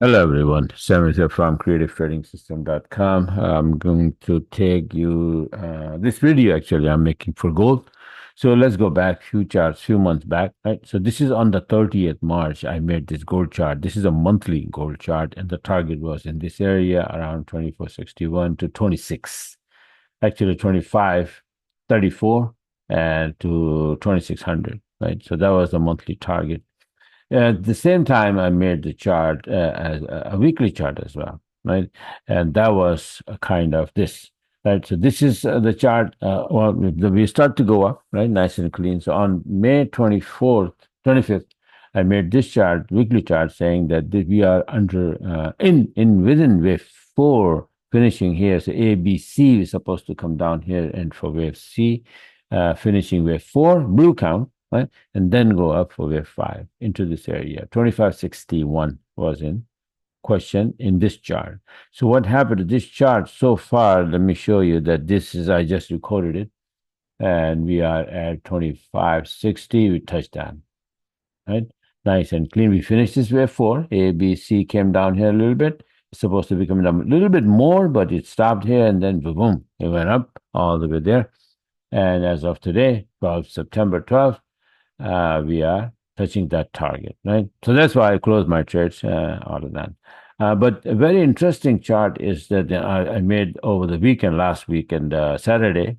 Hello everyone, Sam is here from creativetrading system.com. I'm going to take you this video actually I'm making for gold. So let's go back few charts, few months back, right? So this is on the 30th March. I made this gold chart. This is a monthly gold chart, and the target was in this area around 2461 to 26. Actually 2534 and to 2600, right? So that was the monthly target. At the same time, I made the chart as a weekly chart as well, right? And that was a kind of this, right? So this is the chart. Well, we start to go up, right? Nice and clean. So on May 24th, 25th, I made this chart, weekly chart, saying that we are under in within wave four, finishing here. So A, B, C is supposed to come down here, and for wave C, finishing wave four, blue count, right? And then go up for wave five into this area. 2561 was in question in this chart. So what happened to this chart so far? Let me show you that this is, I just recorded it, and we are at 2560. We touched down, right? Nice and clean. We finished this wave four. A, B, C came down here a little bit. It's supposed to be coming down a little bit more, but it stopped here and then boom, it went up all the way there. And as of today, 12 September 12th, we are touching that target, right? So that's why I closed my trades, all of that. But a very interesting chart is that I made over the weekend, last weekend, Saturday,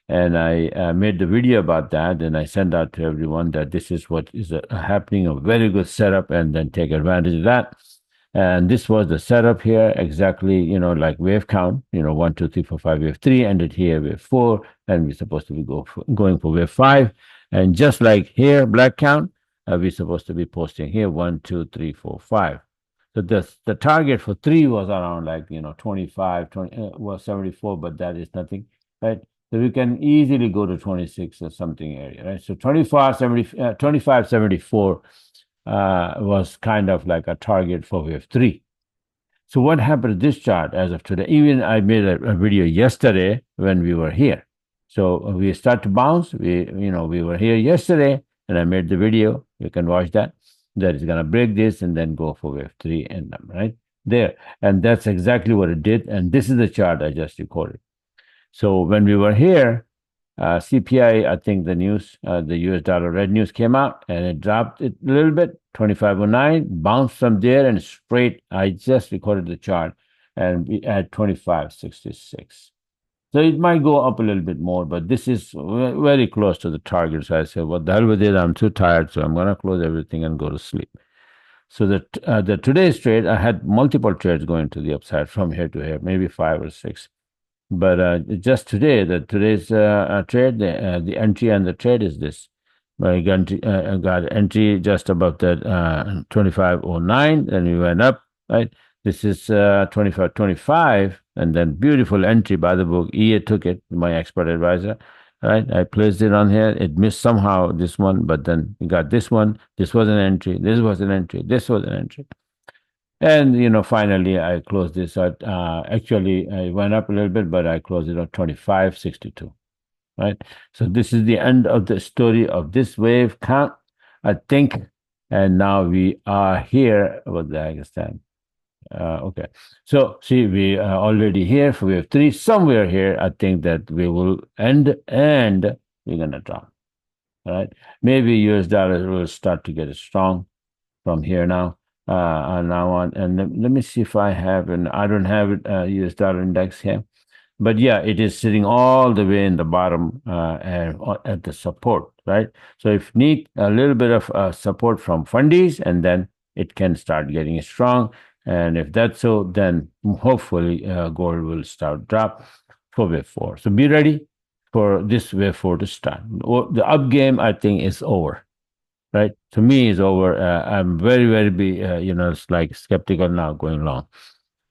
and I made the video about that, and I sent out to everyone that this is what is happening, a very good setup, and then take advantage of that. And this was the setup here, exactly, like wave count, 1, 2, 3, 4, 5, wave three, ended here, wave four, and we're supposed to be going for wave five. And just like here, black count, we're supposed to be posting here 1, 2, 3, 4, 5. So the target for three was around 25, 20, was 74, but that is nothing, right? So we can easily go to 26 or something area, right? So 2574 was kind of like a target for wave three. So what happened to this chart as of today? Even I made a video yesterday when we were here. So we start to bounce. We were here yesterday, and I made the video. You can watch that. That is gonna break this and then go for wave three and right there. And that's exactly what it did. And this is the chart I just recorded. So when we were here, CPI, I think the news, the US dollar red news came out and it dropped it a little bit, 2509, bounced from there and straight. I just recorded the chart and we at 2566. So it might go up a little bit more, but this is very close to the target. So I said, what the hell with it? I'm too tired, so I'm going to close everything and go to sleep. So the today's trade, I had multiple trades going to the upside from here to here, maybe 5 or 6. But just today, today's trade, the entry and the trade is this. I got entry just above that 2509, and we went up, right? This is 2525, and then beautiful entry by the book. Elliott took it, my expert advisor, right? I placed it on here. It missed somehow this one, but then we got this one. This was an entry. This was an entry. This was an entry. And finally, I closed this at actually I went up a little bit, but I closed it at 2562. Right. So this is the end of the story of this wave count, I think. And now we are here. What the heck is that? Okay. So see, we are already here for wave three. Somewhere here, I think that we will end and we're gonna drop. All right. Maybe US dollar will start to get strong from here now. Now on, and let me see if I have, and I don't have it, US dollar index here, but yeah, it is sitting all the way in the bottom and at the support, right? So if need a little bit of support from fundies, and then it can start getting strong. And if that's so, then hopefully gold will start drop for wave four. So be ready for this wave four to start. The up game, I think, is over. Right, to me is over. I'm very, very, it's like skeptical now going long.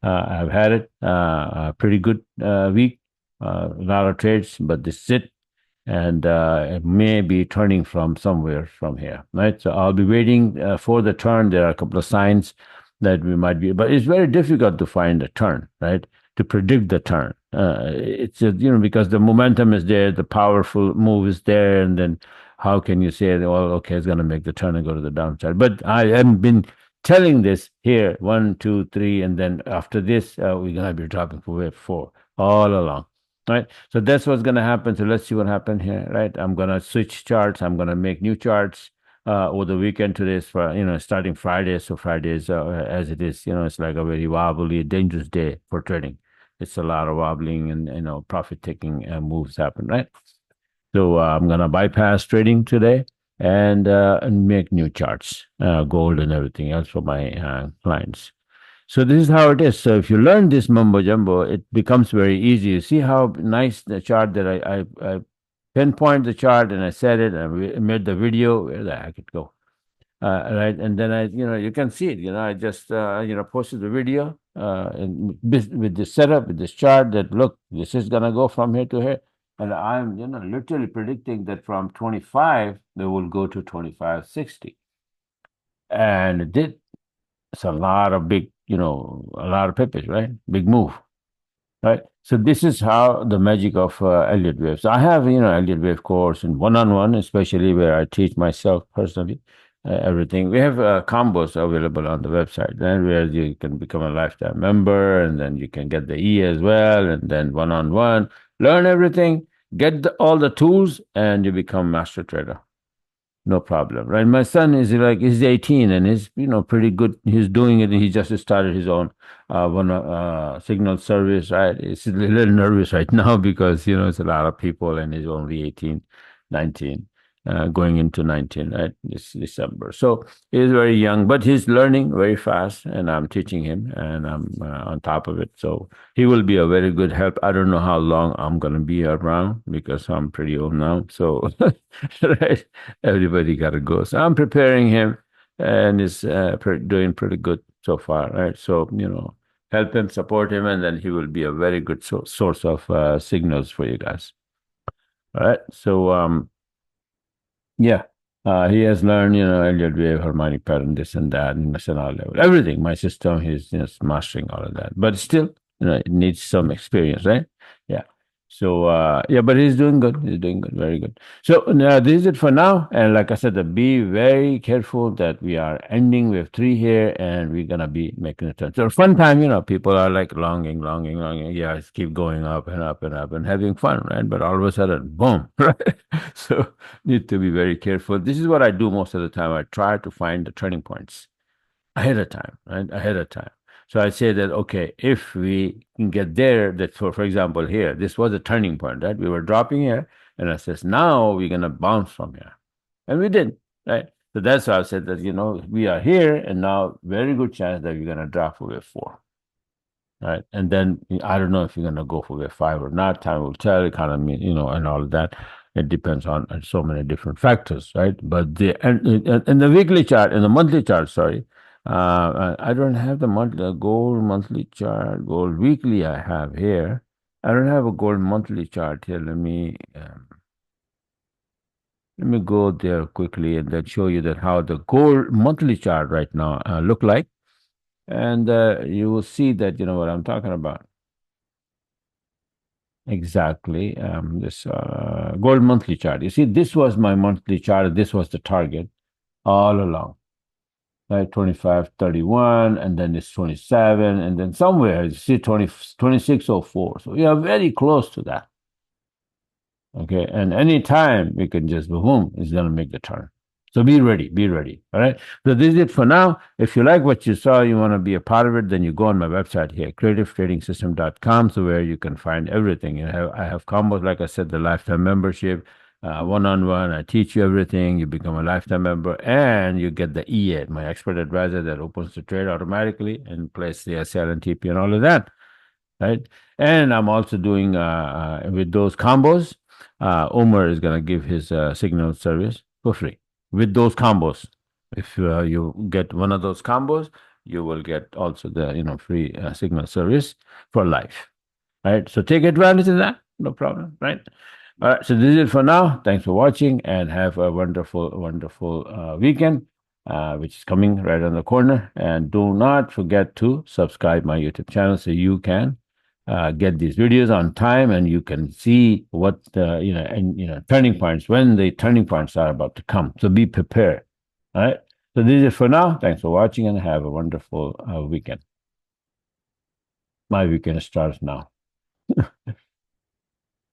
I've had it a pretty good week, a lot of trades, but this is it, and it may be turning from somewhere from here. Right, so I'll be waiting for the turn. There are a couple of signs that we might be, but it's very difficult to find a turn. Right, to predict the turn. It's because the momentum is there, the powerful move is there, and then how can you say, well, okay, it's going to make the turn and go to the downside? But I haven't been telling this here, 1, 2, 3, and then after this, we're gonna be dropping for wave 4 all along. Right. So that's what's gonna happen. So let's see what happened here. Right. I'm gonna switch charts. I'm gonna make new charts over the weekend. Today's for starting Friday. So Fridays, as it is, it's like a very wobbly, dangerous day for trading. It's a lot of wobbling and profit taking moves happen. Right. So I'm gonna bypass trading today and make new charts, gold and everything else for my clients. So this is how it is. So if you learn this mumbo jumbo, it becomes very easy. You see how nice the chart that I pinpoint the chart and I said it and we made the video. Where the heck it go? Right, and then you can see it. I just posted the video with this setup, with this chart. That look, this is gonna go from here to here, and I'm literally predicting that from 25 they will go to 25.60, and it did. It's a lot of big, a lot of pippage, right? Big move. Right. So this is how the magic of Elliott waves. I have, Elliott wave course and one-on-one, especially where I teach myself personally everything. We have combos available on the website, then where you can become a lifetime member, and then you can get the E as well, and then one-on-one, learn everything, get all the tools, and you become master trader. No problem, right? My son is he's 18 and he's pretty good. He's doing it. He just started his own one signal service, right? He's a little nervous right now because it's a lot of people and he's only 18, 19, going into 19, right? This December. So he's very young, but he's learning very fast, and I'm teaching him, and I'm on top of it. So he will be a very good help. I don't know how long I'm gonna be around because I'm pretty old now. So right, everybody got to go. So I'm preparing him, and he's doing pretty good so far, right? So help him, support him, and then he will be a very good source of signals for you guys. All right. So yeah. He has learned, Elliott wave, harmonic pattern, this and that, and national level, everything. My system, he's mastering all of that. But still, it needs some experience, right? Yeah. So yeah, but he's doing good. He's doing good, very good. So this is it for now. And like I said, be very careful that we are ending with 3 here, and we're gonna be making a turn. So fun time, people are like longing, longing, longing. Yeah, it's keep going up and up and up and having fun, right? But all of a sudden, boom, right? So need to be very careful. This is what I do most of the time. I try to find the turning points ahead of time, right? Ahead of time. So I say that, okay, if we can get there, that for example, here, this was a turning point, right? We were dropping here, and I says, now we're going to bounce from here. And we did, right? So that's why I said that, we are here, and now very good chance that we're going to drop for wave 4. Right. And then I don't know if you're going to go for wave 5 or not. Time will tell, economy, and all of that. It depends on so many different factors, right? But in the weekly chart, in the monthly chart, sorry, I don't have the monthly gold monthly chart. Gold weekly I have here. I don't have a gold monthly chart here. Let me go there quickly and then show you that how the gold monthly chart right now look like, and you will see that what I'm talking about. Exactly. This gold monthly chart. You see, this was my monthly chart. This was the target all along. Right, 25, 31, and then it's 27, and then somewhere you see 2604. So we are very close to that. Okay, and anytime we can just boom, it's gonna make the turn. So be ready, be ready. All right. So this is it for now. If you like what you saw, you want to be a part of it, then you go on my website here, creativetradingsystem.com, so where you can find everything. I have combos, like I said, the lifetime membership, one-on-one. I teach you everything. You become a lifetime member, and you get the EA, my expert advisor, that opens the trade automatically and plays the SL and TP and all of that. Right. And I'm also doing with those combos, Omar is going to give his signal service for free with those combos. If you get one of those combos, you will get also the free signal service for life. Right. So take advantage of that. No problem. Right. All right. So this is it for now. Thanks for watching, and have a wonderful, wonderful weekend, which is coming right on the corner. And do not forget to subscribe my YouTube channel so you can get these videos on time, and you can see what turning points, when the turning points are about to come. So be prepared. All right. So this is it for now. Thanks for watching and have a wonderful weekend. My weekend starts now.